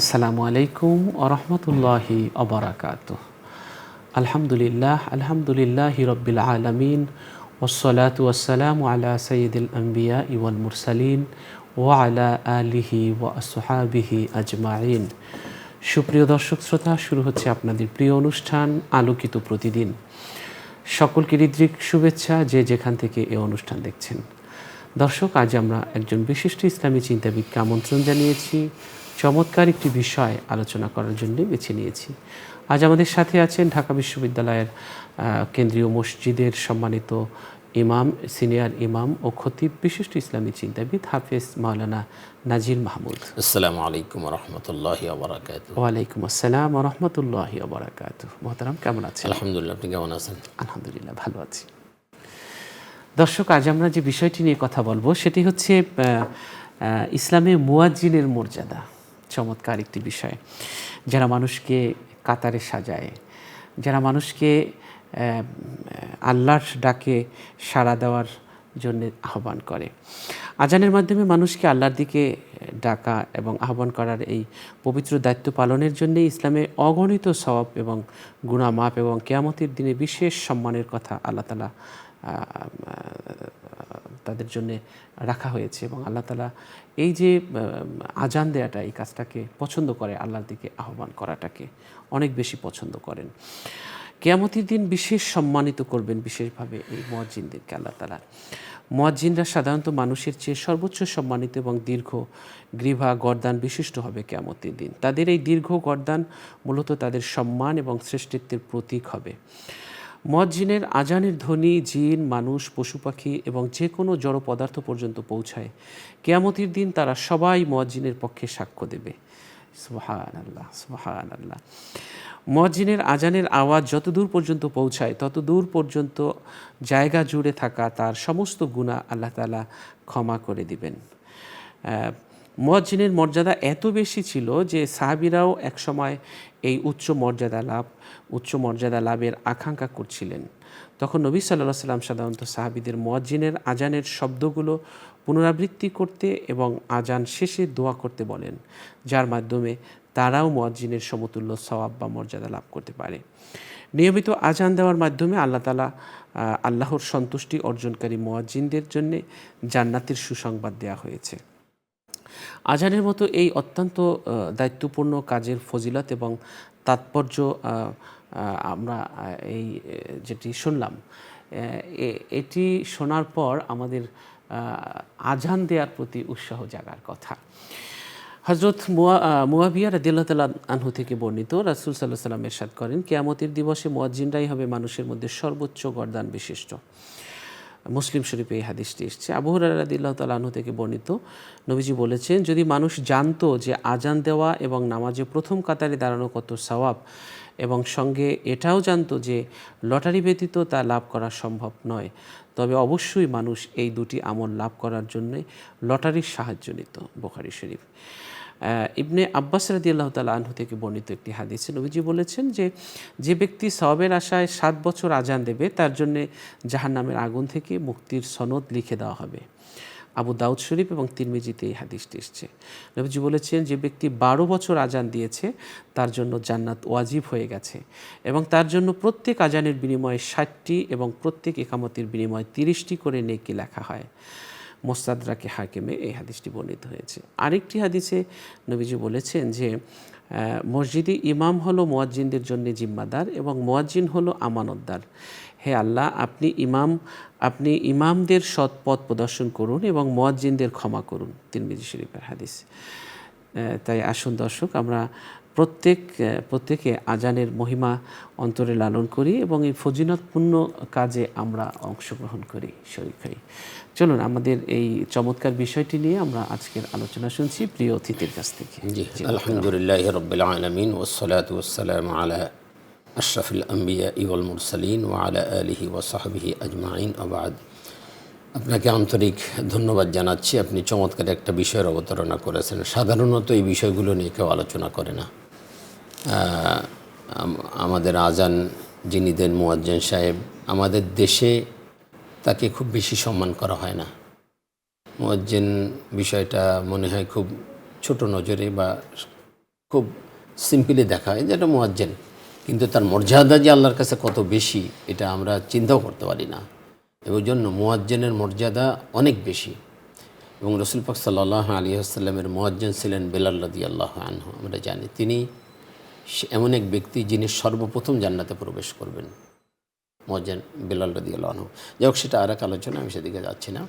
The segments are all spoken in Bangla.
আসসালামু আলাইকুম ওরহমতুল্লাহি অবরাকাতুহ। আলহামদুলিল্লাহি রব্বিল আলামিন ওয়াসসালাতু ওয়াসসালামু আলা সাইয়্যিদিল আম্বিয়া ওয়াল মুরসালিন ওয়া আলা আলিহি ওয়া আসহাবিহি আজমাইন। সুপ্রিয় দর্শক শ্রোতা, শুরু হচ্ছে আপনাদের প্রিয় অনুষ্ঠান আলোকিত প্রতিদিন। সকলকে হৃদ্রিক শুভেচ্ছা যে যেখান থেকে এই অনুষ্ঠান দেখছেন। দর্শক, আজ আমরা একজন বিশিষ্ট ইসলামী চিন্তাবিদকে আমন্ত্রণ জানিয়েছি, চমৎকার একটি বিষয় আলোচনা করার জন্য বেছে নিয়েছি। আজ আমাদের সাথে আছেন ঢাকা বিশ্ববিদ্যালয়ের কেন্দ্রীয় মসজিদের সম্মানিত ইমাম, সিনিয়র ইমাম ও খতিব, বিশিষ্ট ইসলামী চিন্তাবিদ হাফেজ মাওলানা নাজির মাহমুদ। আসসালামু আলাইকুম রহমতুল্লাহি ওয়াবারাকাতুহু। ওয়ালাইকুম আসসালাম রহমতুল্লাহি ওয়াবারাকাতুহু। মোহতারাম, কেমন আছেন? আলহামদুলিল্লাহ, আপনি কেমন আছেন? আলহামদুলিল্লাহ, ভালো আছি। দর্শক, আজ আমরা যে বিষয়টি নিয়ে কথা বলবো সেটি হচ্ছে ইসলামে মুয়াজ্জিনের মর্যাদা। চমৎকার একটি বিষয়, যারা মানুষকে কাতারে সাজায়, যারা মানুষকে আল্লাহর ডাকে সাড়া দেওয়ার জন্য আহ্বান করে। আজানের মাধ্যমে মানুষকে আল্লাহর দিকে ডাকা এবং আহ্বান করার এই পবিত্র দায়িত্ব পালনের জন্য ইসলামে অগণিত সওয়াব এবং গুনাহ মাপ এবং কিয়ামতের দিনে বিশেষ সম্মানের কথা আল্লাহ তাআলা তাদের জন্যে রাখা হয়েছে। এবং আল্লাহ তাআলা এই যে আজান দেওয়াটা, এই কাজটাকে পছন্দ করে, আল্লাহর দিকে আহ্বান করাটাকে অনেক বেশি পছন্দ করেন। কিয়ামতের দিন বিশেষ সম্মানিত করবেন বিশেষভাবে এই মুয়াজ্জিনদেরকে আল্লাহ তাআলা। মুয়াজ্জিনরা সাধারণত মানুষের চেয়ে সর্বোচ্চ সম্মানিত এবং দীর্ঘ গ্রীভা গর্দান বিশিষ্ট হবে কিয়ামতের দিন। তাদের এই দীর্ঘ গর্দান মূলত তাদের সম্মান এবং শ্রেষ্ঠত্বের প্রতীক হবে। মুয়াজ্জিনের আজানের ধ্বনি জিন, মানুষ, পশু পাখি এবং যে কোনো জড় পদার্থ পর্যন্ত পৌঁছায়। কিয়ামতের দিন তারা সবাই মুয়াজ্জিনের পক্ষে সাক্ষ্য দেবে। সুবহানাল্লাহ, সুবহানাল্লাহ। মুয়াজ্জিনের আজানের আওয়াজ যত দূর পর্যন্ত পৌঁছায় তত দূর পর্যন্ত জায়গা জুড়ে থাকা তার সমস্ত গুনাহ আল্লাহ তাআলা ক্ষমা করে দিবেন। মুয়াজ্জিনের মর্যাদা এত বেশি ছিল যে সাহাবীরাও একসময় এই উচ্চ মর্যাদা লাভের আকাঙ্ক্ষা করছিলেন। তখন নবী সাল্লাল্লাহু আলাইহি ওয়াসাল্লাম সাধারণত সাহাবীদের মুয়াজ্জিনের আজানের শব্দগুলো পুনরাবৃত্তি করতে এবং আজান শেষে দোয়া করতে বলেন, যার মাধ্যমে তারাও মুয়াজ্জিনের সমতুল্য সওয়াব বা মর্যাদা লাভ করতে পারে। নিয়মিত আজান দেওয়ার মাধ্যমে আল্লাহ তাআলা আল্লাহর সন্তুষ্টি অর্জনকারী মুয়াজ্জিনদের জন্য জান্নাতের সুসংবাদ দেওয়া হয়েছে। আজানের মতো এই অত্যন্ত দায়িত্বপূর্ণ কাজের ফজিলত এবং তাৎপর্য আমরা এই যেটি শুনলাম, এটি শোনার পর আমাদের আজান দেওয়ার প্রতি উৎসাহ জাগার কথা। হযরত মুয়াবিয়া রাদিয়াল্লাহু তাআলা আনহু থেকে বর্ণিত, রাসূল সাল্লাল্লাহু আলাইহি ওয়াসাল্লাম ইরশাদ করেন, কিয়ামতের দিবসে মুয়াজ্জিনরাই হবে মানুষের মধ্যে সর্বোচ্চ গর্দান বিশিষ্ট। মুসলিম শরীফে এই হাদিসটি এসেছে। আবু হুরায়রা রাদিয়াল্লাহু তাআলা আনহু থেকে বর্ণিত, নবীজি বলেছেন, যদি মানুষ জানতো যে আজান দেওয়া এবং নামাজে প্রথম কাতারে দাঁড়ানো কত সওয়াব, এবং সঙ্গে এটাও জানতো যে লটারি ব্যতীত তা লাভ করা সম্ভব নয়, তবে অবশ্যই মানুষ এই দুটি আমল লাভ করার জন্য লটারির সাহায্য নিত। বুখারী শরীফ। ইবনে আব্বাস রাদিয়াল্লাহু তাআলা আনহু থেকে বর্ণিত একটি হাদিসে নবীজি বলেছেন যে ব্যক্তি সওয়াবের আশায় 7 বছর আজান দেবে তার জন্য জাহান্নামের আগুন থেকে মুক্তির সনদ লিখে দেওয়া হবে। আবু দাউদ শরীফ এবং তিরমিজিতে এই হাদিসটি এসেছে। নবীজি বলেছেন, যে ব্যক্তি 12 বছর আজান দিয়েছে তার জন্য জান্নাত ওয়াজিব হয়ে গেছে এবং তার জন্য প্রত্যেক আজানের বিনিময়ে 60টি এবং প্রত্যেক ইকামতের বিনিময়ে 30টি করে নেকি লেখা হয়। মুস্তাদরাকে হাকিমে এই হাদিসটি বর্ণিত হয়েছে। আরেকটি হাদিসে নবীজি বলেছেন যে মসজিদে ইমাম হলো মুয়াজ্জিনদের জন্য জিম্মাদার এবং মুয়াজ্জিন হলো আমানতদার। হে আল্লাহ, আপনি ইমামদের সৎ পথ প্রদর্শন করুন এবং মুয়াজ্জিনদের ক্ষমা করুন। তিরমিজি শরীফের হাদিস। তাই আসুন দর্শক, আমরা প্রত্যেকে আজানের মহিমা অন্তরে লালন করি এবং এই ফজিলতপূর্ণ কাজে আমরা অংশগ্রহণ করি, শরীক হই। চলুন আমাদের এই চমৎকার বিষয়টি নিয়ে আমরা আজকের আলোচনা শুনছি প্রিয় অতিথির কাছ থেকে। জি, আলহামদুলিল্লাহি রাব্বিল আলামিন ওয়াসসালাতু ওয়াসসালামু আলা আশরাফিল আম্বিয়া ওয়াল মুরসালিন ওয়া আলা আলিহি ওয়া সাহবিহি আজমাইন। আবাদ, আপনাকে আন্তরিক ধন্যবাদ জানাচ্ছি। আপনি চমৎকার একটা বিষয়ের অবতারণা করেছেন। সাধারণত এই বিষয়গুলো নিয়ে কেউ আলোচনা করে না। আমাদের আজান যিনি দেন মুয়াজ্জিন সাহেব, আমাদের দেশে তাকে খুব বেশি সম্মান করা হয় না। মুয়াজ্জিন বিষয়টা মনে হয় খুব ছোট নজরে বা খুব সিম্পলি দেখা হয় যে এটা মুয়াজ্জিন, কিন্তু তার মর্যাদা যে আল্লাহর কাছে কত বেশি এটা আমরা চিন্তাও করতে পারি না। এবং জন্য মুয়াজ্জিনের মর্যাদা অনেক বেশি। এবং রসুল পাক সাল্লাল্লাহু আলাইহি ওয়াসাল্লামের মুয়াজ্জিন ছিলেন বেলাল রাদিয়াল্লাহু আনহু। আমরা জানি তিনি এমন এক ব্যক্তি যিনি সর্বপ্রথম জান্নাতে প্রবেশ করবেন, মুয়াজ্জিন বেলাল রাদিয়াল্লাহু আনহু। যাই হোক, সেটা আর এক আলোচনা, আমি সেদিকে যাচ্ছি না।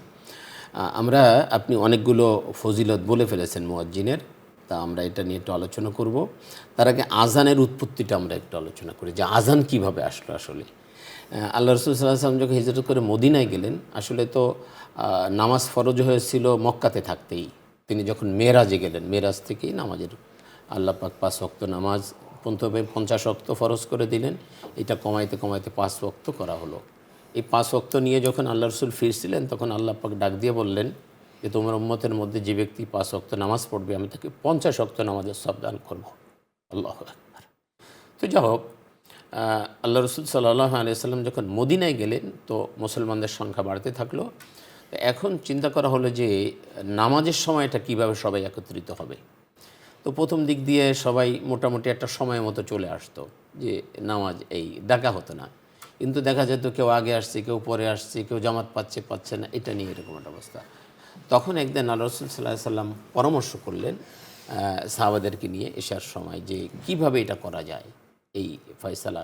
আপনি অনেকগুলো ফজিলত বলে ফেলেছেন মুয়াজ্জিনের, তা আমরা এটা নিয়ে একটু আলোচনা করব। তার আগে আজানের উৎপত্তিটা আমরা একটু আলোচনা করি যে আজান কিভাবে আসলো। আসলে আল্লাহ রসুল সাল্লাল্লাহু আলাইহি ওয়াসাল্লাম যখন হিজরত করে মদিনায় গেলেন, আসলে তো নামাজ ফরজ হয়েছিল মক্কাতে থাকতেই। তিনি যখন মেরাজে গেলেন, মেরাজ থেকেই নামাজের আল্লাহ পাক 5 ওয়াক্ত নামাজ প্রথমে 50 ওয়াক্ত ফরজ করে দিলেন, এটা কমাইতে কমাইতে 5 ওয়াক্ত করা হলো। এই 5 ওয়াক্ত নিয়ে যখন আল্লাহ রসুল ফিরছিলেন, তখন আল্লাহ পাক ডাক দিয়ে বললেন যে তোমার উম্মতের মধ্যে যে ব্যক্তি 5 ওয়াক্ত নামাজ পড়বে, আমি তাকে 50 ওয়াক্ত নামাজের সওয়াব দান করবো। আল্লাহু আকবার। তো যাই হোক, আল্লাহ রসুল সাল্লাল্লাহু আলাইহি ওয়াসাল্লাম যখন মদিনায় গেলেন, তো মুসলমানদের সংখ্যা বাড়তে থাকলো। তো এখন চিন্তা করা হলো যে নামাজের সময়টা কিভাবে সবাই একত্রিত হবে। তো প্রথম দিক দিয়ে সবাই মোটামুটি একটা সময় মতো চলে আসতো, যে নামাজ এই ডাকা হতো না, কিন্তু দেখা যেত কেউ আগে আসছে, কেউ পরে আসছে, কেউ জামাত পাচ্ছে না, এটা নিয়ে এরকম একটা অবস্থা। তখন একদিন আল্লাহ রসুল সাল্লাল্লাহু আলাইহি ওয়াসাল্লাম পরামর্শ করলেন সাহাবাদেরকে নিয়ে এশার সময়, যে কিভাবে এটা করা যায় এই ফয়সালা।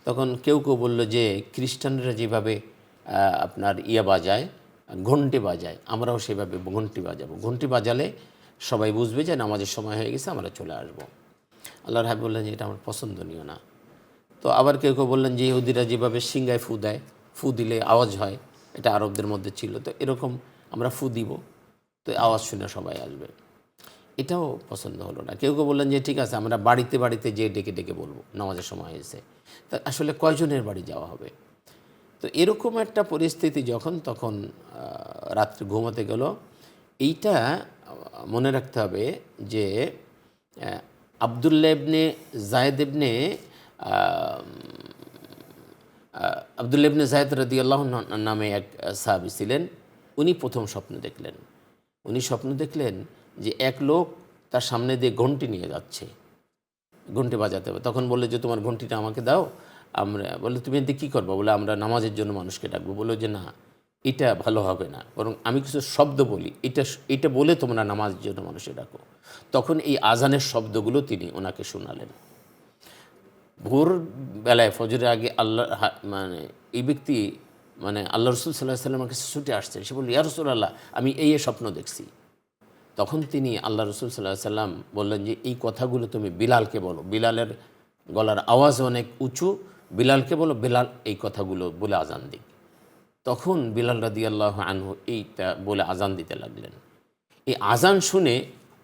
তখন কেউ কেউ বলল যে খ্রিস্টানরা যেভাবে আপনার বাজায়, ঘন্টি বাজায়, আমরাও সেভাবে ঘন্টি বাজাবো। ঘন্টি বাজালে সবাই বুঝবে যে নামাজের সময় হয়ে গেছে, আমরা চলে আসবো। আল্লাহর হাবিব বললেন যে এটা আমার পছন্দনীয় না। তো আবার কেউ কেউ বললেন যে ইহুদিরা যেভাবে সিংগায় ফু দেয়, ফু দিলে আওয়াজ হয়, এটা আরবদের মধ্যে ছিল, তো এরকম আমরা ফু দিব, তো আওয়াজ শুনে সবাই আসবে। এটাও পছন্দ হলো না। কেউ কেউ বললেন যে ঠিক আছে, আমরা বাড়িতে বাড়িতে যে ডেকে ডেকে বলবো নামাজের সময় হয়েছে। তা আসলে কয়জনের বাড়ি যাওয়া হবে? তো এরকম একটা পরিস্থিতি যখন, তখন রাত্রে ঘুমাতে গেল। এইটা মনে রাখতে হবে যে আবদুল্লাহ ইবনে জায়েদ ইবনে জায়েদ রাদিয়াল্লাহু নামে এক সাহাবী ছিলেন। উনি প্রথম স্বপ্ন দেখলেন। উনি স্বপ্ন দেখলেন যে এক লোক তার সামনে দিয়ে ঘন্টি নিয়ে যাচ্ছে, ঘন্টি বাজাতে হবে। তখন বললো যে তোমার ঘন্টিটা আমাকে দাও। আমরা বললো তুমি এতে কী করবো? বলে আমরা নামাজের জন্য মানুষকে ডাকবো। বললো যে না, এটা ভালো হবে না, বরং আমি কিছু শব্দ বলি, এটা বলে তোমরা নামাজের জন্য মানুষকে ডাকো। তখন এই আজানের শব্দগুলো তিনি ওনাকে শোনালেন। ভোর বেলায় ফজরের আগে মানে এই ব্যক্তি আল্লাহ রসুল সাল্লাল্লাহু আলাইহি ওয়াসাল্লামের কাছে ছুটে আসছেন। সে বলল ইয়া রাসূলুল্লাহ, আমি এই স্বপ্ন দেখছি। তখন তিনি আল্লাহ রসুল সাল্লাল্লাহু আলাইহি ওয়াসাল্লাম বললেন যে এই কথাগুলো তুমি বিলালকে বলো। বিলালের গলার আওয়াজ অনেক উঁচু, বিলালকে বলো, বিলাল এই কথাগুলো বলে আজান দিক। তখন বিলাল রাদিয়াল্লাহু আনহু এইটা বলে আজান দিতে লাগলেন। এই আজান শুনে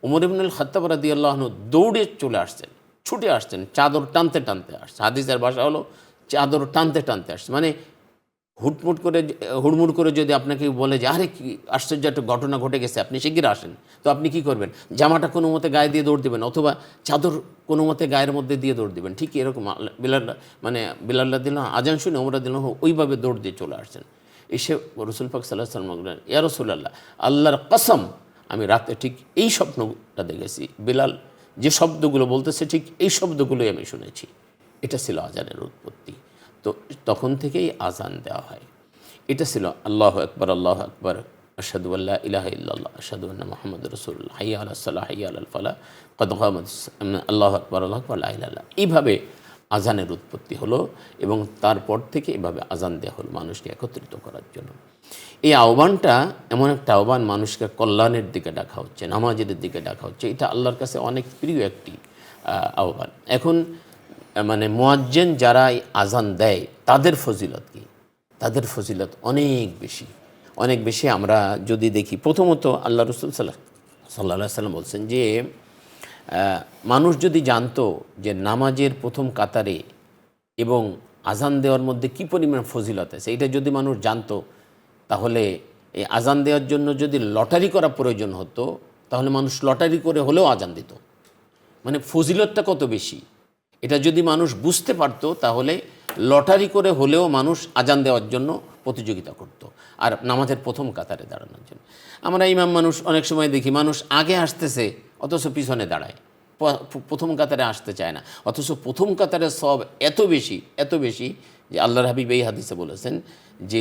ওমর ইবনুল খাত্তাব রাদিয়াল্লাহু আনহু দৌড়ে চলে আসছেন, ছুটে আসছেন, চাদর টানতে টানতে আসছে। হাদিসের ভাষা হলো চাদর টানতে টানতে আসছে। মানে হুড়মুড় করে যদি আপনাকে বলে যে আরে কি আশ্চর্য একটা ঘটনা ঘটে গেছে, আপনি শিগগির আসেন, তো আপনি কি করবেন? জামাটা কোনো মতে গায়ে দিয়ে দৌড় দেবেন, অথবা চাদর কোনো মতে গায়ের মধ্যে দিয়ে দৌড় দেবেন। ঠিক এরকম বিলাল রাদিয়াল্লাহু আজান শুনে ওমর রাদিয়াল্লাহু ওইভাবে দৌড় দিয়ে চলে আসছেন। এসে রসুল পাক সাল্লাল্লাহু আলাইহি ওয়াসাল্লাম বললেন ইয়া রাসূলুল্লাহ, আল্লাহর কসম, আমি রাতে ঠিক এই স্বপ্নটা দেখেছি। বিলাল যে শব্দগুলো বলতেছে ঠিক এই শব্দগুলোই আমি শুনেছি। এটা ছিল আজানের উৎপত্তি। তো তখন থেকেই আজান দেওয়া হয়। এটা ছিল আল্লাহু আকবার, আল্লাহু আকবার, আশহাদু আল্লা ইলাহা ইল্লাল্লাহ, আশহাদু আন্না মুহাম্মাদুর রাসূলুল্লাহ, হাইয়া আলাস সালাহ, হাইয়া আলাল ফালাহ, ক্বাদ কামাতিস সালাহ, আল্লাহু আকবার, আল্লাহু আকবার, লা ইলাহা ইল্লাল্লাহ। এইভাবে আজানের উৎপত্তি হলো এবং তারপর থেকে এভাবে আজান দেওয়া হলো মানুষকে একত্রিত করার জন্য। এই আহ্বানটা এমন একটা আহ্বান, মানুষকে কল্যাণের দিকে ডাকা হচ্ছে, নামাজের দিকে ডাকা হচ্ছে। এটা আল্লাহর কাছে অনেক প্রিয় একটি আহ্বান। এখন মুয়াজ্জিন যারা আজান দেয় তাদের ফজিলত কি? তাদের ফজিলত অনেক বেশি, অনেক বেশি। আমরা যদি দেখি, প্রথমত আল্লাহ রসুল সাল্লাল্লাহু আলাইহি ওয়াসাল্লাম বলছেন যে মানুষ যদি জানতো যে নামাজের প্রথম কাতারে এবং আজান দেওয়ার মধ্যে কী পরিমাণ ফজিলত আছে, এটা যদি মানুষ জানতো, তাহলে এই আজান দেওয়ার জন্য যদি লটারি করা প্রয়োজন হতো, তাহলে মানুষ লটারি করে হলেও আজান দিত। ফজিলতটা কত বেশি এটা যদি মানুষ বুঝতে পারত, তাহলে লটারি করে হলেও মানুষ আজান দেওয়ার জন্য প্রতিযোগিতা করত, আর নামাজের প্রথম কাতারে দাঁড়ানোর জন্য। আমরা ইমাম মানুষ অনেক সময় দেখি, মানুষ আগে আসতেছে অথচ পিছনে দাঁড়ায়। প্রথম কাতারে আসতে চায় না, অথচ প্রথম কাতারের সব এত বেশি যে আল্লাহর হাবিব এই হাদিসে বলেছেন যে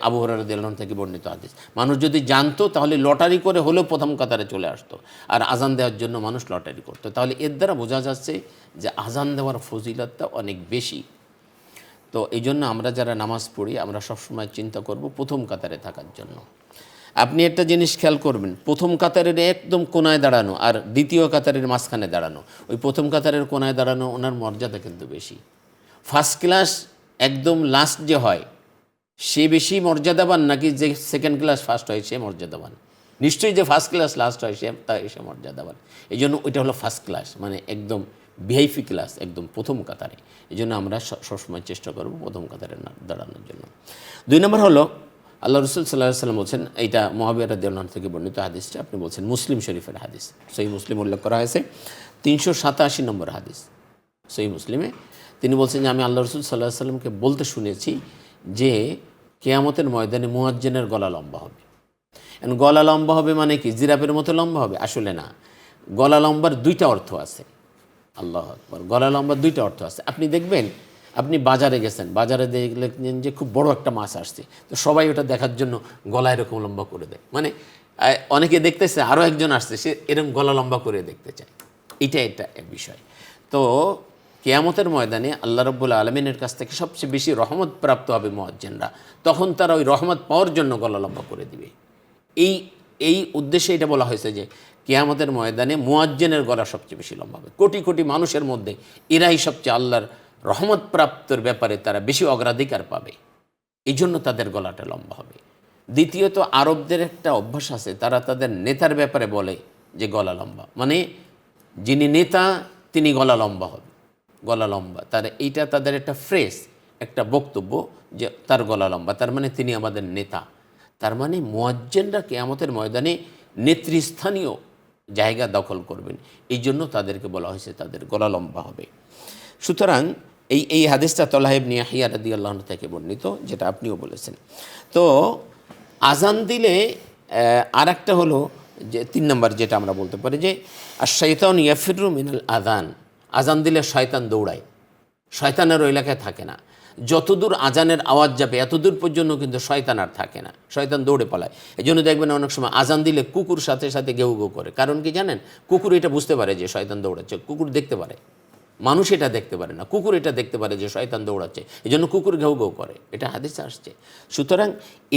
আবু হুরায়রা রাদিয়াল্লাহু আনহু থেকে বর্ণিত হাদিস, মানুষ যদি জানতো তাহলে লটারি করে হলেও প্রথম কাতারে চলে আসতো, আর আজান দেওয়ার জন্য মানুষ লটারি করতো। তাহলে এর দ্বারা বোঝা যাচ্ছে যে আজান দেওয়ার ফজিলতটা অনেক বেশি। তো এই জন্য আমরা যারা নামাজ পড়ি আমরা সবসময় চিন্তা করব প্রথম কাতারে থাকার জন্য। আপনি একটা জিনিস খেয়াল করবেন, প্রথম কাতারের একদম কোনায় দাঁড়ানো আর দ্বিতীয় কাতারের মাঝখানে দাঁড়ানো, ওই প্রথম কাতারের কোনায় দাঁড়ানো ওনার মর্যাদা কিন্তু বেশি। ফার্স্ট ক্লাস একদম লাস্ট যে হয় সে বেশি মর্যাদাবান নাকি যে সেকেন্ড ক্লাস ফার্স্ট হয় সে মর্যাদাবান? নিশ্চয়ই যে ফার্স্ট ক্লাস লাস্ট হয় সে মর্যাদাবান। এই জন্য ওইটা হলো ফার্স্ট ক্লাস, মানে একদম ভিআইপি ক্লাস, একদম প্রথম কাতারে। এই জন্য আমরা সবসময় চেষ্টা করব প্রথম কাতারে দাঁড়ানোর জন্য। 2 নম্বর হলো আল্লাহ রসুল সাল্লাল্লাহু আলাইহি ওয়াসাল্লাম বলছেন, এইটা মুআবিয়া রাদিয়াল্লাহু আনহু থেকে বর্ণিত হাদিসটা আপনি বলছেন মুসলিম শরীফের হাদিস, সহিহ মুসলিম উল্লেখ করা হয়েছে 387 নম্বর হাদিস সহিহ মুসলিমে। তিনি বলছেন যে আমি আল্লাহ রসুল সাল্লাল্লাহু আলাইহি ওয়াসাল্লামকে বলতে শুনেছি যে কিয়ামতের ময়দানে মুয়াজ্জিনের গলা লম্বা হবে। গলা লম্বা হবে মানে কি জিরাফের মতো লম্বা হবে? আসলে না, গলা লম্বার 2টা অর্থ আছে। আল্লাহু আকবার, গলা লম্বার 2টা অর্থ আছে। আপনি দেখবেন, আপনি বাজারে গেছেন, বাজারে দেখলেন যে খুব বড় একটা মাছ আসছে, তো সবাই ওটা দেখার জন্য গলা এরকম লম্বা করে দেয়, মানে অনেকে দেখতেছে আরও একজন আসছে সে এরকম গলা লম্বা করে দেখতে চায়। এটা বিষয়। তো কিয়ামতের ময়দানে আল্লাহ রাব্বুল আলামিনের কাছ থেকে সবচেয়ে বেশি রহমত প্রাপ্ত হবে মুয়াজ্জিনরা, তখন তারা ওই রহমত পাওয়ার জন্য গলা লম্বা করে দিবে। এই উদ্দেশ্যে এটা বলা হয়েছে যে কিয়ামতের ময়দানে মুয়াজ্জিনের গলা সবচেয়ে বেশি লম্বা হবে। কোটি কোটি মানুষের মধ্যে এরাই সবচেয়ে আল্লাহর রহমত প্রাপ্তর ব্যাপারে তারা বেশি অগ্রাধিকার পাবে, এই জন্য তাদের গলাটা লম্বা হবে। দ্বিতীয়ত আরবদের একটা অভ্যাস আছে, তারা তাদের নেতার ব্যাপারে বলে যে গলা লম্বা, মানে যিনি নেতা তিনি গলা লম্বা হবে, গলা লম্বা। এইটা তাদের একটা ফ্রেজ, একটা বক্তব্য যে তার গলা লম্বা, তার মানে তিনি আমাদের নেতা। তার মানে মুয়াজ্জিনরা কিয়ামতের ময়দানে নেতৃস্থানীয় জায়গা দখল করবেন, এই জন্য তাদেরকে বলা হয়েছে তাদের গলা লম্বা হবে। সুতরাং এই হাদিসটা তলহা ইবনে ইয়াহইয়া রাদিয়াল্লাহু আনহু থেকে বর্ণিত, যেটা আপনিও বলেছেন। তো আজান দিলে আর একটা হলো যে 3 নম্বর যেটা আমরা বলতে পারি যে আশ-শাইতানু ইয়াফিরু মিনাল আযান, আজান দিলে শয়তান দৌড়ায়, শয়তানের ওই এলাকায় থাকে না। যতদূর আজানের আওয়াজ যাবে এতদূর পর্যন্ত কিন্তু শয়তান আর থাকে না, শয়তান দৌড়ে পালায়। এই জন্য দেখবেন অনেক সময় আজান দিলে কুকুর সাথে সাথে গেউ গেউ করে। কারণ কি জানেন? কুকুর এটা বুঝতে পারে যে শয়তান দৌড়াচ্ছে, কুকুর দেখতে পারে, মানুষ এটা দেখতে পারে না, কুকুর এটা দেখতে পারে যে শয়তান দৌড়াচ্ছে, এই জন্য কুকুর ঘেউ ঘেউ করে, এটা হাদিসে আসছে। সুতরাং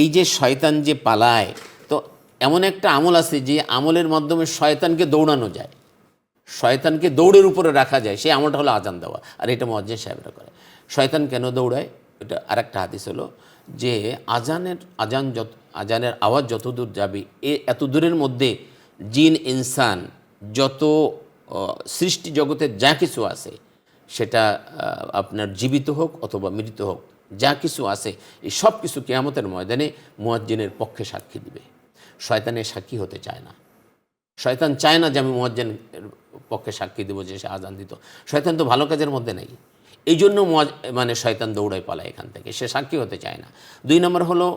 এই যে শয়তান যে পালায়, তো এমন একটা আমল আছে যে আমলের মাধ্যমে শয়তানকে দৌড়ানো যায়, শয়তানকে দৌড়ের উপরে রাখা যায়, সেই আমলটা হলো আজান দেওয়া। আর এটা মুয়াজ্জিন সাহেবরা করে। শয়তান কেন দৌড়ায়? এটা আর একটা হাদিস হলো যে আজানের আওয়াজ যত দূর যাবে এত দূরের মধ্যে জিন ইনসান যত সৃষ্টি জগতের যা কিছু আছে, সেটা আপনার জীবিত হোক অথবা মৃত হোক, যা কিছু আছে এই সব কিছু কিয়ামতের ময়দানে মুয়াজ্জিনের পক্ষে সাক্ষী দিবে। শয়তানের সাক্ষী হতে চায় না, শয়তান চায় না যে আমি মুয়াজ্জিনের পক্ষে সাক্ষী দেবো যে সে আজান দিত। শয়তান তো ভালো কাজের মধ্যে নেই, এই জন্য মানে শয়তান দৌড়ায় পালায় এখান থেকে, সে সাক্ষী হতে চায় না। 2 নম্বর হলো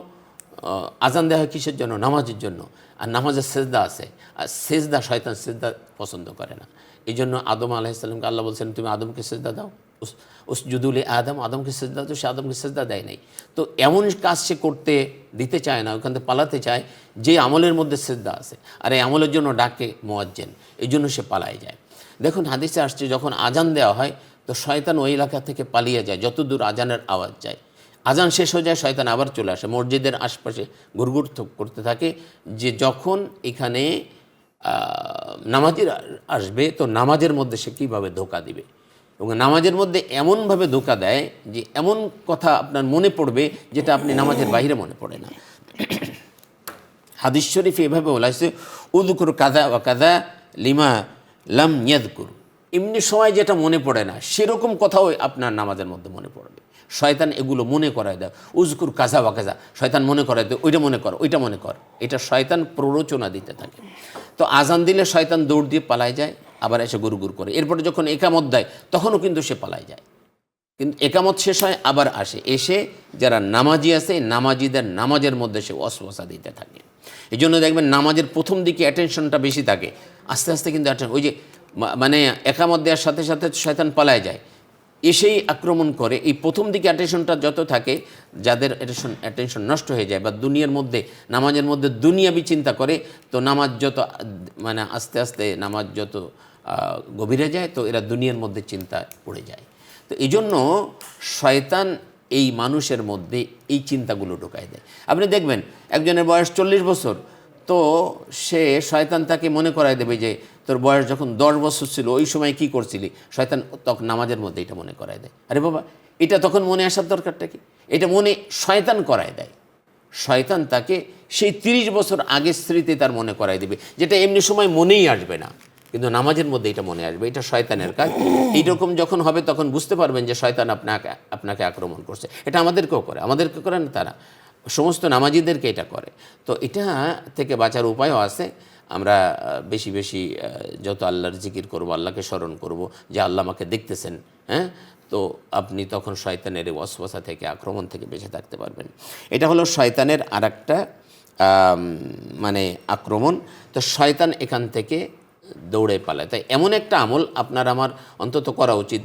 আজান দেওয়া হয় কিসের জন্য? নামাজের জন্য। আর নামাজের সেজদা আছে, আর সেজদা শয়তান সেজদা পছন্দ করে না। এই জন্য আদম আলাইহিস সালামকে আল্লাহ বলছেন তুমি আদমকে সেজদা দাও, উসজুদু লি আদম, আদমকে সেজদা দাও, সে আদমকে সেজদা দেয় নাই। তো এমন কাজ সে করতে দিতে চায় না, ওখান থেকে পালাতে চায় যে আমলের মধ্যে সেজদা আছে, আর এই আমলের জন্য ডাকে মুয়াজ্জিন, এই জন্য সে পালায় যায়। দেখুন হাদিসে আসছে যখন আজান দেওয়া হয় তো শয়তান ওই এলাকা থেকে পালিয়ে যায় যত দূর আজানের আওয়াজ যায়। আজান শেষ হয়ে যায়, শয়তান আবার চলে আসে, মসজিদের আশপাশে ঘুরঘুর করতে থাকে যে যখন এখানে নামাজির আসবে তো নামাজের মধ্যে সে কীভাবে ধোঁকা দিবে, এবং নামাজের মধ্যে এমনভাবে ধোঁকা দেয় যে এমন কথা আপনার মনে পড়বে যেটা আপনি নামাজের বাইরে মনে পড়ে না। হাদিস শরীফে এভাবে বলা হয়েছে উযকুর কাযা ওয়া কাযা লিমা লাম ইয়াযকুর, এমনি সময় যেটা মনে পড়ে না সেরকম কথাও আপনার নামাজের মধ্যে মনে পড়বে। শয়তান এগুলো মনে করায় দেয়, উযকুর কাযা ওয়া কাযা, শয়তান মনে করায় দেয় ওইটা মনে কর, ওইটা মনে কর, এটা শয়তান প্ররোচনা দিতে থাকে। তো আজান দিলে শয়তান দৌড় দিয়ে পালায় যায়, আবার এসে গুরগুর করে। এরপরে যখন একামত দেয় তখনও কিন্তু সে পালায় যায়, কিন্তু একামত শেষ হয় আবার আসে, এসে যারা নামাজি আছে নামাজিদের নামাজের মধ্যে সে ওয়াসওয়াসা দিতে থাকে। এই জন্য দেখবেন নামাজের প্রথম দিকে অ্যাটেনশনটা বেশি থাকে, আস্তে আস্তে কিন্তু ওই যে মানে একামত দেওয়ার সাথে সাথে শয়তান পালায় যায়, এসেই আক্রমণ করে। এই প্রথম দিকে অ্যাটেনশনটা যত থাকে, যাদের অ্যাটেনশন নষ্ট হয়ে যায় বা দুনিয়ার মধ্যে, নামাজের মধ্যে দুনিয়াবি চিন্তা করে, তো নামাজ যত মানে আস্তে আস্তে নামাজ যত গভীরে যায়, তো এরা দুনিয়ার মধ্যে চিন্তা পড়ে যায়। তো এই জন্য শয়তান এই মানুষের মধ্যে এই চিন্তাগুলো ঢোকায় দেয়। আপনি দেখবেন একজনের বয়স 40 বছর, তো সে শয়তান তাকে মনে করায় দেবে যে তোর বয়স যখন 10 বছর ছিল ওই সময় কি করছিলি। শয়তান তখন নামাজের মধ্যে এটা মনে করায় দেয়। আরে বাবা, এটা তখন মনে আসার দরকারটা কি? এটা মনে শয়তান করায় দেয়। শয়তান তাকে সেই 30 বছর আগের স্মৃতি তার মনে করায় দেবে, যেটা এমনি সময় মনেই আসবে না, কিন্তু নামাজের মধ্যে এটা মনে আসবে। এটা শয়তানের কাজ। এইরকম যখন হবে তখন বুঝতে পারবেন যে শয়তান আপনাকে আক্রমণ করছে। এটা আমাদেরকেও করে, আমাদেরকে করে না, তারা সমস্ত নামাজিদেরকে এটা করে। তো এটা থেকে বাঁচার উপায়ও আছে। আমরা বেশি বেশি যত আল্লাহর জিকির করব, আল্লাহকে স্মরণ করব যে আল্লাহ আমাকে দেখতেছেন, হ্যাঁ, তো আপনি তখন শয়তানের এই ওয়াসওয়াসা থেকে, আক্রমণ থেকে বেঁচে থাকতে পারবেন। এটা হলো শয়তানের আরেকটা মানে আক্রমণ। তো শয়তান এখান থেকে দৌড়ে পালায়। তাই এমন একটা আমল আপনার আমার অন্তত করা উচিত,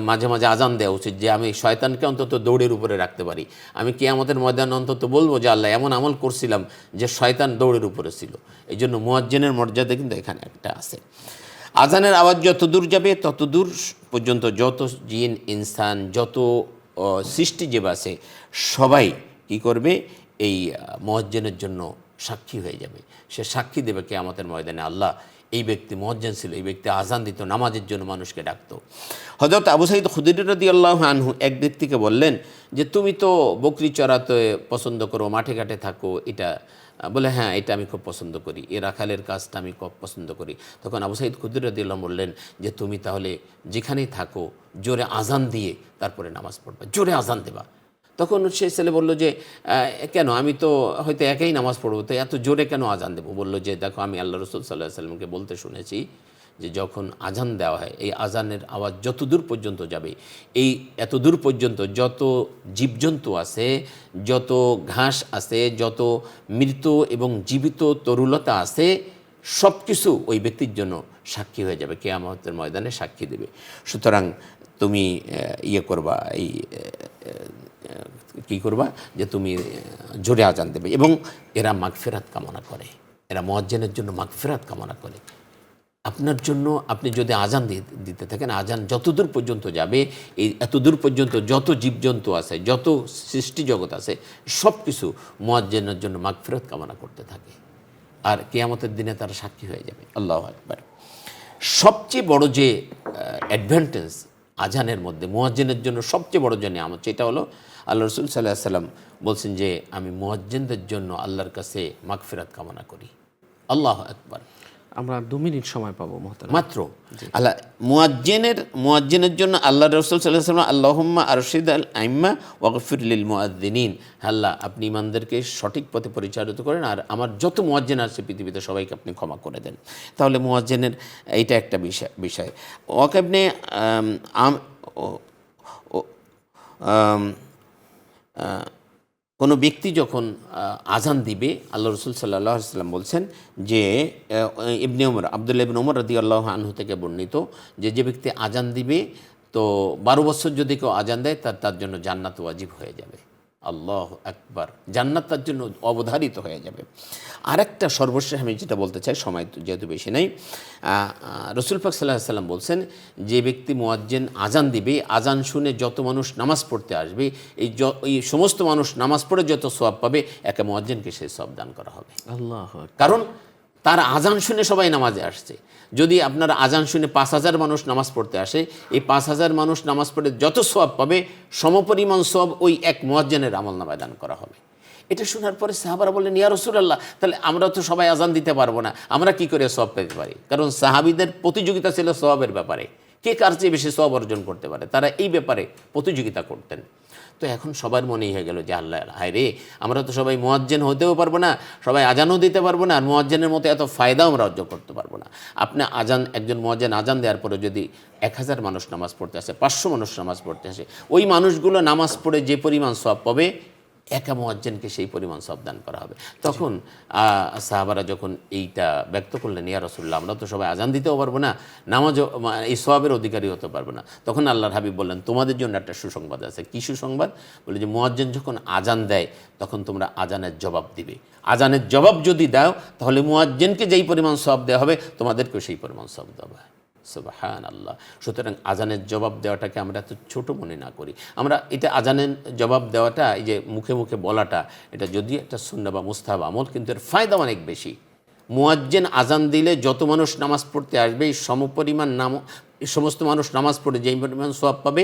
মাঝে মাঝে আজান দেওয়া উচিত, যে আমি শয়তানকে অন্তত দৌড়ের উপরে রাখতে পারি। আমি কিয়ামতের ময়দানে অন্তত বলবো যে আল্লাহ এমন আমল করছিলাম যে শয়তান দৌড়ের উপরে ছিল। এই জন্য মুয়াজ্জিনের মর্যাদা কিন্তু এখানে একটা আছে। আজানের আওয়াজ যত দূর যাবে তত দূর পর্যন্ত যত জিন ইনসান, যত সৃষ্টিজীব আছে, সবাই কি করবে, এই মুয়াজ্জিনের জন্য সাক্ষী হয়ে যাবে। সে সাক্ষী দেবে কিয়ামতের ময়দানে, আল্লাহ এই ব্যক্তি মুয়াজ্জিন ছিল, এই ব্যক্তি আজান দিত, নামাজের জন্য মানুষকে ডাকতো। হযরত আবু সাঈদ খুদরি রাদিয়াল্লাহু আনহু এক ব্যক্তিকে বললেন যে তুমি তো বকরি চড়াতে পছন্দ করো, মাঠে ঘাটে থাকো, এটা বলে হ্যাঁ, এটা আমি খুব পছন্দ করি, এ রাখালের কাজটা আমি খুব পছন্দ করি। তখন আবু সাঈদ খুদরি রাদিয়াল্লাহু বললেন যে তুমি তাহলে যেখানেই থাকো জোরে আজান দিয়ে তারপরে নামাজ পড়বা, জোরে আজান দেবা। তখন সেই ছেলে বলল যে কেন, আমি তো হয়তো একাই নামাজ পড়বো, তো এত জোরে কেন আজান দেবো? বললো যে দেখো, আমি আল্লাহ রসুল সাল্লাহ সাল্লামকে বলতে শুনেছি যে যখন আজান দেওয়া হয়, এই আজানের আওয়াজ যত দূর পর্যন্ত যাবে, এই এত দূর পর্যন্ত যত জীবজন্তু আছে, যত ঘাস আছে, যত মৃত এবং জীবিত তরুলতা আছে, সব কিছু ওই ব্যক্তির জন্য সাক্ষী হয়ে যাবে, কিয়ামতের ময়দানে সাক্ষী দেবে। সুতরাং তুমি ইয়ে করবা, এই কী করবা, যে তুমি জোরে আজান দেবে। এবং এরা মাগফিরাত কামনা করে, এরা মুয়াজ্জিনের জন্য মাগফিরাত কামনা করে আপনার জন্য। আপনি যদি আজান দিতে থাকেন, আজান যতদূর পর্যন্ত যাবে, এই এতদূর পর্যন্ত যত জীবজন্তু আছে, যত সৃষ্টি জগৎ আছে, সব কিছু মুয়াজ্জিনের জন্য মাগফিরাত কামনা করতে থাকে, আর কিয়ামতের দিনে তারা সাক্ষী হয়ে যাবে। আল্লাহু আকবার। সবচেয়ে বড় যে অ্যাডভান্টেজ আজানের মধ্যে, মুয়াজ্জিনের জন্য সবচেয়ে বড় যে নিয়ামত, সেটা হলো আল্লাহ রসুল সাল্লাল্লাহু আলাইহি ওয়াসাল্লাম বলছেন যে আমি মুয়াজ্জিনদের জন্য আল্লাহর কাছে মাগফিরাত কামনা করি। আল্লাহু আকবার। আমরা 2 মিনিট সময় পাবো মোহতারাম, মাত্র। আল্লাহ মুয়াজ্জিনের জন্য আল্লাহ রসুল সাল্লাল্লাহু আলাইহি ওয়াসাল্লাম আল্লাহুম্মা আরশিদ আল আইম্মা ওয়াগফির লিল মুআদ্দিনিন, আল্লাহ আপনি ইমানদেরকে সঠিক পথে পরিচালিত করেন, আর আমার যত মুয়াজ্জিন আছে পৃথিবীতে সবাইকে আপনি ক্ষমা করে দেন। তাহলে মুয়াজ্জিনের এইটা একটা বিষয়। ওয়াকাবনে কোনো ব্যক্তি যখন আজান দিবে, আল্লাহ রসুল সাল্লাল্লাহু আলাইহি ওয়াসাল্লাম বলছেন যে ইবনে ওমর, আব্দুল্লাহ ইবনে ওমর রাদিয়াল্লাহু আনহু থেকে বর্ণিত, যে ব্যক্তি আজান দিবে, তো 12 বছর যদি কেউ আজান দেয়, তার জন্য জান্নাত ওয়াজিব হয়ে যাবে। আল্লাহু আকবার। জান্নাত তার জন্য অবধারিত হয়ে যাবে। আরেকটা সর্বশেষ আমি যেটা বলতে চাই, সময় যেহেতু বেশি নেই, রসুল পাক সাল্লাল্লাহু আলাইহি ওয়াসাল্লাম বলছেন যে ব্যক্তি মুয়াজ্জিন আজান দিবে, আজান শুনে যত মানুষ নামাজ পড়তে আসবে, এই সমস্ত মানুষ নামাজ পড়ে যত সওয়াব পাবে, একা মুয়াজ্জিনকে সেই সওয়াব দান করা হবে। আল্লাহু আকবার। কারণ তার আজান শুনে সবাই নামাজে আসছে। যদি আপনার আজান শুনে 5000 মানুষ নামাজ পড়তে আসে, এই 5000 মানুষ নামাজ পড়ে যত সওয়াব পাবে, সমপরিমাণ সওয়াব ওই এক মুয়াজ্জিনের আমলনামায় দান করা হবে। এটা শোনার পরে সাহাবারা বললেন, ইয়া রাসূলুল্লাহ, তাহলে আমরা তো সবাই আজান দিতে পারবো না, আমরা কি করে সওয়াব পেতে পারি? কারণ সাহাবীদের প্রতিযোগিতা ছিল সওয়াবের ব্যাপারে, কে কার চেয়ে বেশি সওয়াব অর্জন করতে পারে, তারা এই ব্যাপারে প্রতিযোগিতা করতেন। তো এখন সবার মনেই হয়ে গেল যে আল্লাহ, হায় রে, আমরা তো সবাই মুয়াজ্জিন হতেও পারবো না, সবাই আজানও দিতে পারবো না, আর মুয়াজ্জিনের মতো এত ফায়দাও আমরা অর্জন করতে পারবো না। আপনি একজন মুয়াজ্জিন আজান দেওয়ার পরে যদি 1000 মানুষ নামাজ পড়তে আসে, 500 মানুষ নামাজ পড়তে আসে, ওই মানুষগুলো নামাজ পড়ে যে পরিমাণ সওয়াব পাবে, একা মুয়াজ্জিনকে সেই পরিমাণ সওয়াব দান করা হবে। তখন সাহাবারা যখন এইটা ব্যক্ত করলেন, ইয়া রাসূলুল্লাহ, আমরা তো সবাই আজান দিতেও পারবো না, নামাজও এই সওয়াবের অধিকারী হতে পারবো না। তখন আল্লাহর হাবিব বললেন, তোমাদের জন্য একটা সুসংবাদ আছে। কী সুসংবাদ? বলে যে মুয়াজ্জিন যখন আজান দেয় তখন তোমরা আজানের জবাব দিবে। আজানের জবাব যদি দাও তাহলে মুয়াজ্জিনকে যেই পরিমাণ সওয়াব দেওয়া হবে তোমাদেরকেও সেই পরিমাণ সওয়াব দেওয়া হবে। সুবহানাল্লাহ। সুতরাং আজানের জবাব দেওয়াটাকে আমরা এত ছোটো মনে না করি। আমরা এটা আজানের জবাব দেওয়াটা, এই যে মুখে মুখে বলাটা, এটা যদি একটা সুন্নাহ বা মুস্তাহাব আমল, কিন্তু এর ফায়দা অনেক বেশি। মুয়াজ্জিন আজান দিলে যত মানুষ নামাজ পড়তে আসবে এই সমপরিমাণ এই সমস্ত মানুষ নামাজ পড়ে যেই পরিমাণ সওয়াব পাবে,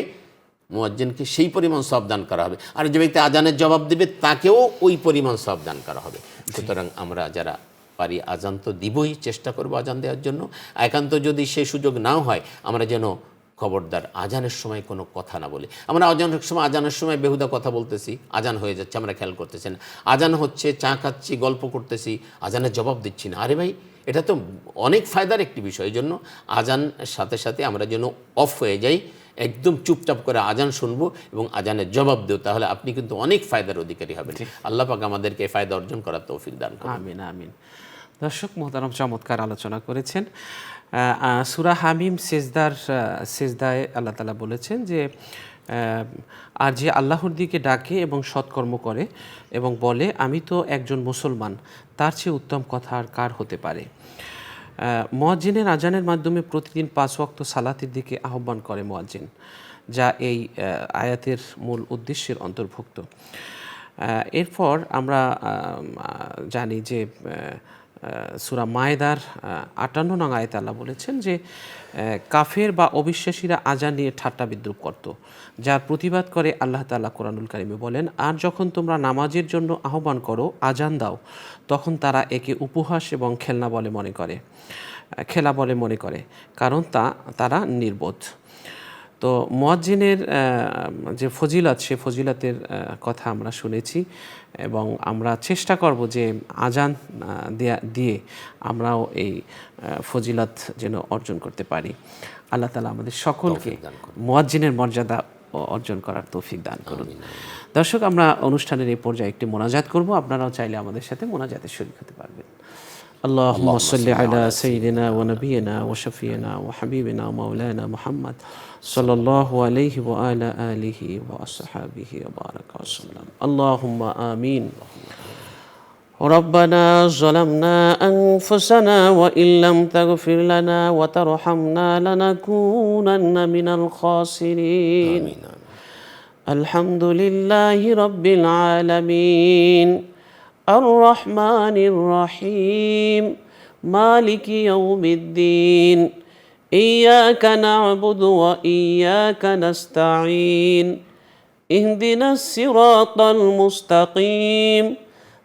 মুয়াজ্জিনকে সেই পরিমাণ সওয়াব দান করা হবে। আর যে ব্যক্তি আজানের জবাব দেবে তাকেও ওই পরিমাণ সওয়াব দান করা হবে। সুতরাং আমরা যারা পারি আজান তো দিবই, চেষ্টা করবো আজান দেওয়ার জন্য। একান্ত যদি সেই সুযোগ নাও হয়, আমরা যেন খবরদার আজানের সময় কোনো কথা না বলি। আমরা আজানের সময় বেহুদা কথা বলতেছি, আজান হয়ে যাচ্ছে, আমরা খেয়াল করতেছি না। আজান হচ্ছে, চা খাচ্ছি, গল্প করতেছি, আজানের জবাব দিচ্ছি না। আরে ভাই, এটা তো অনেক ফায়দার একটি বিষয়। এই জন্য আজান সাথে সাথে আমরা যেন অফ হয়ে যাই, একদম চুপচাপ করে আজান শুনবো এবং আজানের জবাব দেব, তাহলে আপনি কিন্তু অনেক ফায়দার অধিকারী হবেন। আল্লাহ পাক আমাদেরকে ফায়দা অর্জন করার তৌফিক দান করুন। আমিন আমিন। দর্শক মোহতারাম, চমৎকার আলোচনা করেছেন। সূরা হামিম সেজদায় আল্লাহ তাআলা বলেছেন যে আর যে আল্লাহর দিকে ডাকে এবং সৎকর্ম করে এবং বলে আমি তো একজন মুসলমান, তার চেয়ে উত্তম কথা আর কার হতে পারে। মুয়াজ্জিনের আজানের মাধ্যমে প্রতিদিন 5 ওয়াক্ত সালাতের দিকে আহ্বান করে মুয়াজ্জিন, যা এই আয়াতের মূল উদ্দেশ্যের অন্তর্ভুক্ত। এরপর আমরা জানি যে সূরা মায়েদার 58 নং আয়াতে আল্লাহ বলেছেন যে কাফের বা অবিশ্বাসীরা আজান নিয়ে ঠাট্টা বিদ্রুপ করত, যার প্রতিবাদ করে আল্লাহ তাআলা কোরআনুল কারিমে বলেন, আর যখন তোমরা নামাজের জন্য আহ্বান করো, আজান দাও, তখন তারা একে উপহাস এবং খেলা বলে মনে করে, কারণ তারা নির্বোধ। তো মুয়াজ্জিনের যে ফজিলত, সে ফজিলতের কথা আমরা শুনেছি এবং আমরা চেষ্টা করব যে আজান দিয়ে আমরাও এই ফজিলত যেন অর্জন করতে পারি। আল্লাহ তাআলা আমাদের সকলকে মুয়াজ্জিনের মর্যাদা অর্জন করার তৌফিক দান করুন। দর্শক, আমরা অনুষ্ঠানের এই পর্যায়ে একটি মোনাজাত করব। আপনারাও চাইলে আমাদের সাথে মোনাজাতে শরীক হতে পারবেন। اللهم صل على سيدنا ونبينا وشفينا وحبيبنا ومولانا محمد صلى الله عليه وعلى آله وأصحابه وبارك وسلم. اللهم آمين. ربنا ظلمنا أنفسنا وإن لم تغفر لنا وترحمنا لنكونن من الخاسرين. الحمد لله رب العالمين الرحمن الرحيم مالك يوم الدين إياك نعبد وإياك نستعين اهدنا الصراط المستقيم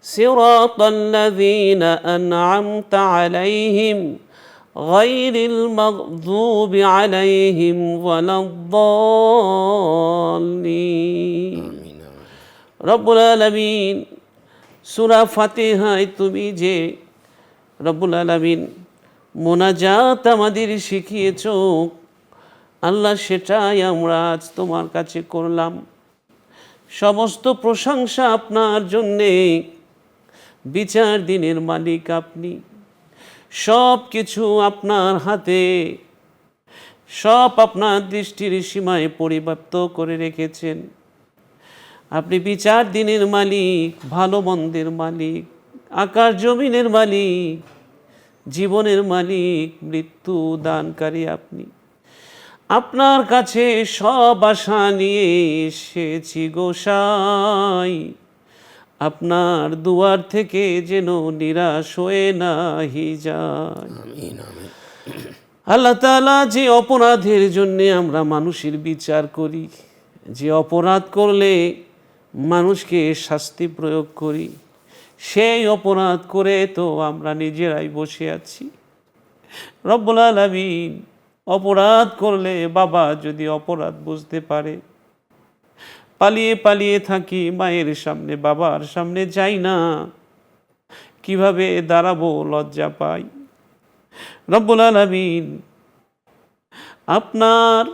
صراط الذين أنعمت عليهم غير المغضوب عليهم ولا الضالين. رب العالمين সূরা ফাতিহায় তুমি যে রব্বুল আলামিন মোনাজাত আমাদের শিখিয়েছো, আল্লাহ, সেটাই আমরা আজ তোমার কাছে করলাম। সমস্ত প্রশংসা আপনার জন্যে। বিচার দিনের মালিক আপনি, সব কিছু আপনার হাতে, সব আপনার দৃষ্টির সীমায় পরিব্যাপ্ত করে রেখেছেন। আপনি বিচার দিনের মালিক, ভালো মন্দের মালিক, আকাশ জমিনের মালিক, জীবনের মালিক, মৃত্যু দানকারী আপনি। আপনার কাছে সব আশা নিয়ে এসেছি গোসাই, আপনার দুয়ার থেকে যেন নিরাশ হয়ে নাহি যায়। আল্লাহ তাআলা, যে অপরাধের জন্য আমরা মানুষের বিচার করি, যে অপরাধ করলে মানুষকে শাস্তি প্রয়োগ করি, সেই অপরাধ করে তো আমরা নিজেরাই বসে আছি। রব্বুল আলামিন, অপরাধ করলে বাবা যদি অপরাধ বুঝতে পারে, পালিয়ে পালিয়ে থাকি, মায়ের সামনে বাবার সামনে যাই না, কিভাবে দাঁড়াবো, লজ্জা পাই। রব্বুল আলামিন, আপনার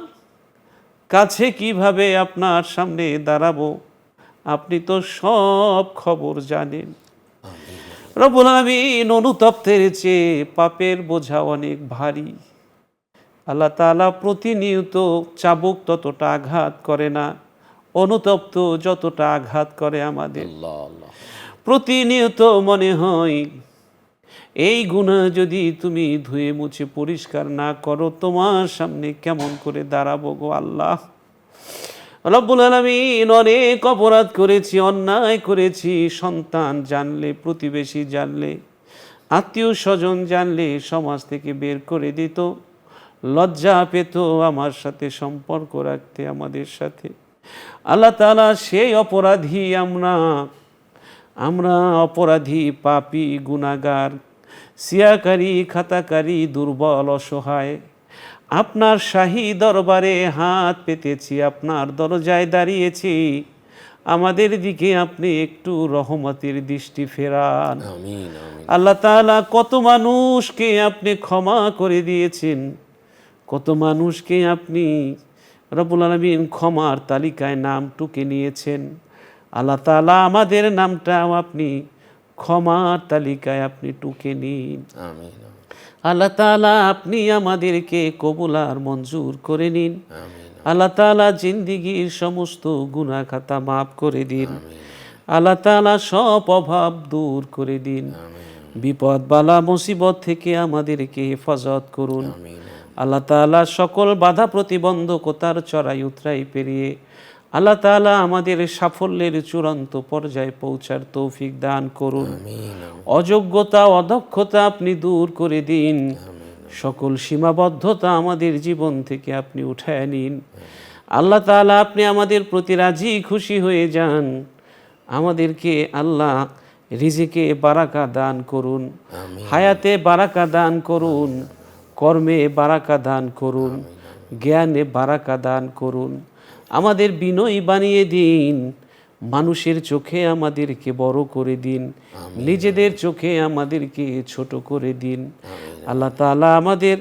কাছে কিভাবে আপনার সামনে দাঁড়াবো, আপনি তো সব খবর জানেন। রব্বুল আলামিন, অনুতপ্তের চেয়ে পাপের বোঝা অনেক ভারী। আল্লাহ তাআলা প্রতিনিয়ত চাবুক ততটা আঘাত করে না, অনুতপ্ত যতটা আঘাত করে আমাদের। আল্লাহ আল্লাহ। প্রতিনিয়ত মনে হয় এই গুনাহ যদি তুমি ধুয়ে মুছে পরিষ্কার না করো, তোমার সামনে কেমন করে দাঁড়াবো গো আল্লাহ। রব্বুল আলামিন, অনেক অপরাধ করেছি, অন্যায় করেছি। সন্তান জানলে, প্রতিবেশী জানলে, আত্মীয় স্বজন জানলে সমাজ থেকে বের করে দিত, লজ্জা পেত আমার সাথে সম্পর্ক রাখতে, আমাদের সাথে। আল্লাহ তাআলা, সেই অপরাধী আমরা অপরাধী, পাপী, গুনাহগার, সিয়াকারী, খাতাকারী, দুর্বল, অসহায়। আপনার শাহী দরবারে হাত পেতেছি, আপনার দরজায় দাঁড়িয়েছি। আমাদের দিকে আপনি একটু রহমতের দৃষ্টি ফেরান। আমিন আমিন। আল্লাহ তাআলা, কত মানুষকে আপনি ক্ষমা করে দিয়েছেন, কত মানুষকে আপনি রব্বুল আলামিন ক্ষমার তালিকায় নাম টুকে নিয়েছেন। আল্লাহ তাআলা, আমাদের নামটাও আপনি ক্ষমার তালিকায় আপনি টুকে নিন। আমিন আল্লাহ তাআলা, আপনি আমাদেরকে কবুল আর মঞ্জুর করে নিন। আমিন আল্লাহ তাআলা, জিন্দিগির সমস্ত গুনাহ খাতা মাফ করে দিন। আমিন আল্লাহ তাআলা, সব অভাব দূর করে দিন। আমিন বিপদ বালা মুসিবত থেকে আমাদেরকে হেফাজত করুন। আমিন আল্লাহ তাআলা, সকল বাধা প্রতিবন্ধকতার চড়াই উতরাই পেরিয়ে আল্লাহ তাআলা আমাদের সাফল্যের চূড়ান্ত পর্যায়ে পৌঁছার তৌফিক দান করুন। আমিন অযোগ্যতা, অদক্ষতা আপনি দূর করে দিন। সকল সীমাবদ্ধতা আমাদের জীবন থেকে আপনি উঠায় নিন। আল্লাহ তাআলা, আপনি আমাদের প্রতি রাজি খুশি হয়ে যান। আমাদেরকে আল্লাহ রিজিকে বারাকা দান করুন, হায়াতে বারাকা দান করুন, কর্মে বারাকা দান করুন, জ্ঞানে বারাকা দান করুন। আমাদের বিনয়ী বানিয়ে দিন, মানুষের চোখে আমাদেরকে বড় করে দিন, নিজেদের চোখে আমাদেরকে ছোট করে দিন। আল্লাহ তাআলা, আমাদের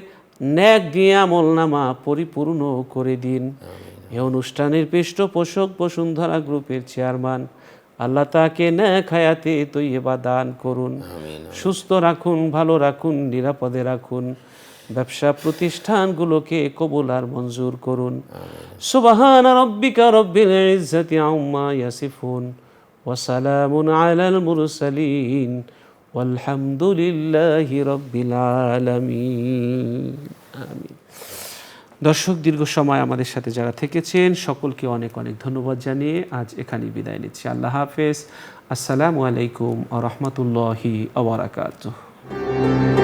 নেক দিয়ে আমলনামা পরিপূর্ণ করে দিন। এই অনুষ্ঠানের পৃষ্ঠপোষক বসুন্ধরা গ্রুপের চেয়ারম্যান, আল্লাহ তাকে নেক হায়াতে তৈয়বা দান করুন, সুস্থ রাখুন, ভালো রাখুন, নিরাপদে রাখুন। ব্যবসা প্রতিষ্ঠানগুলোকে কবুল আর মঞ্জুর করুন। সুবহান রাব্বিকা রব্বিল ইজ্জাতি আম্মা ইয়াসিফুন ওয়া সালামুন আলাল মুরসালিন ওয়ালহামদুলিল্লাহি রাব্বিল আলামিন। আমিন। দর্শক, দীর্ঘ সময় আমাদের সাথে যারা থেকেছেন সকলকে অনেক অনেক ধন্যবাদ জানিয়ে আজ এখানেই বিদায় নিচ্ছি। আল্লাহ হাফেজ। আসসালামু আলাইকুম ওয়া রাহমাতুল্লাহি ওয়া বারাকাতুহু।